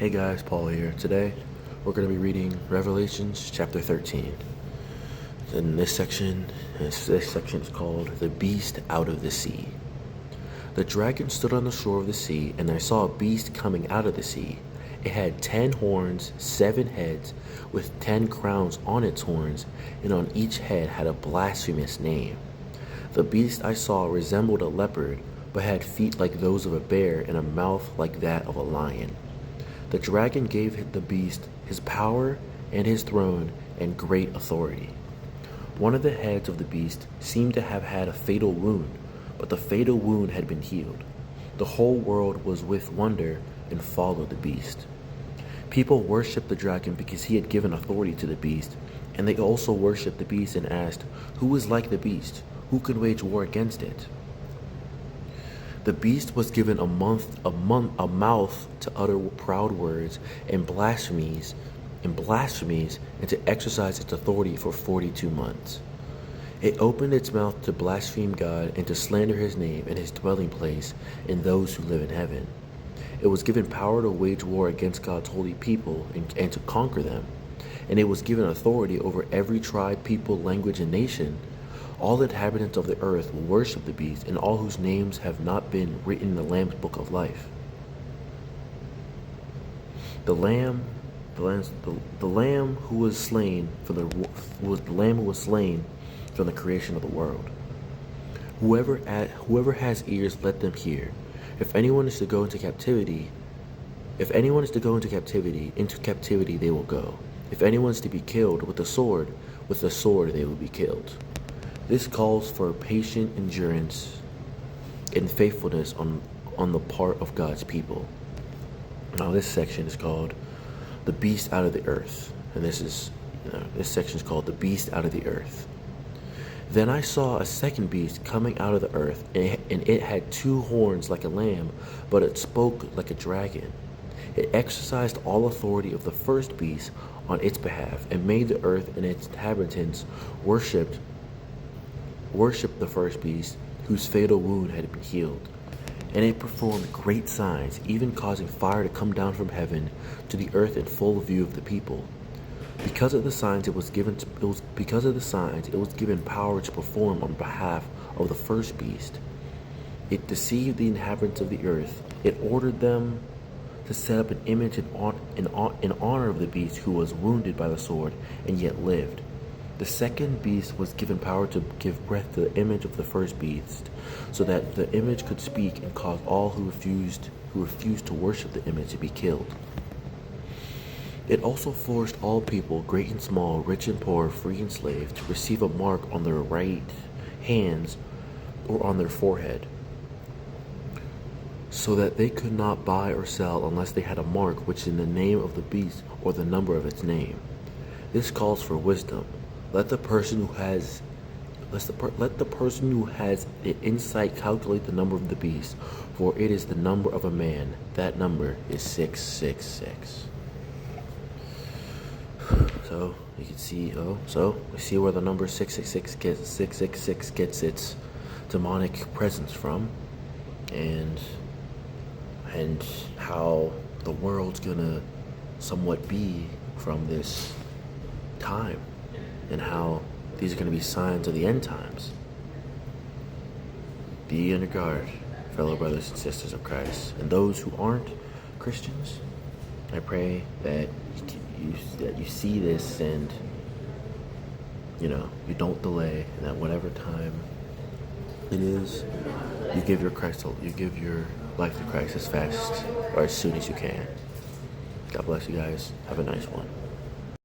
Hey guys, Paul here. Today we're going to be reading Revelations chapter 13. In this section is called The Beast Out of the Sea. The dragon stood on the shore of the sea, and I saw a beast coming out of the sea. It had 10 horns, 7 heads, with 10 crowns on its horns, and on each head had a blasphemous name. The beast I saw resembled a leopard, but had feet like those of a bear and a mouth like that of a lion. The dragon gave the beast his power and his throne and great authority. One of the heads of the beast seemed to have had a fatal wound, but the fatal wound had been healed. The whole world was with wonder and followed the beast. People worshipped the dragon because he had given authority to the beast, and they also worshipped the beast and asked, "Who is like the beast? Who can wage war against it?" The beast was given a mouth to utter proud words and blasphemies, and to exercise its authority for 42 months. It opened its mouth to blaspheme God and to slander his name and his dwelling place and those who live in heaven. It was given power to wage war against God's holy people and to conquer them. And it was given authority over every tribe, people, language, and nation. All the inhabitants of the earth will worship the beast, and all whose names have not been written in the Lamb's book of life. The lamb who was slain from the creation of the world. Whoever has ears, let them hear. If anyone is to go into captivity, into captivity they will go. If anyone is to be killed with the sword they will be killed. This calls for patient endurance and faithfulness on the part of God's people. Now this section is called The Beast Out of the Earth. And this section is called The Beast Out of the Earth. Then I saw a second beast coming out of the earth, and it had 2 horns like a lamb, but it spoke like a dragon. It exercised all authority of the first beast on its behalf, and made the earth and its inhabitants worship the first beast, whose fatal wound had been healed. And it performed great signs, even causing fire to come down from heaven to the earth in full view of the people. Because of the signs it was given power to perform on behalf of the first beast. It deceived the inhabitants of the earth. It ordered them to set up an image in honor of the beast who was wounded by the sword and yet lived. The second beast was given power to give breath to the image of the first beast, so that the image could speak and cause all who refused to worship the image to be killed. It also forced all people, great and small, rich and poor, free and slave, to receive a mark on their right hands or on their forehead, so that they could not buy or sell unless they had a mark which is in the name of the beast or the number of its name. This calls for wisdom. Let the person who has the insight calculate the number of the beast, for it is the number of a man. That number is 666. So you can see, we see where the number 666 gets its demonic presence from, and how the world's gonna somewhat be from this time, and how these are going to be signs of the end times. Be on your guard, fellow brothers and sisters of Christ. And those who aren't Christians, I pray that you see this, and you don't delay, and that whatever time it is, you give your life to Christ as fast or as soon as you can. God bless you guys. Have a nice one.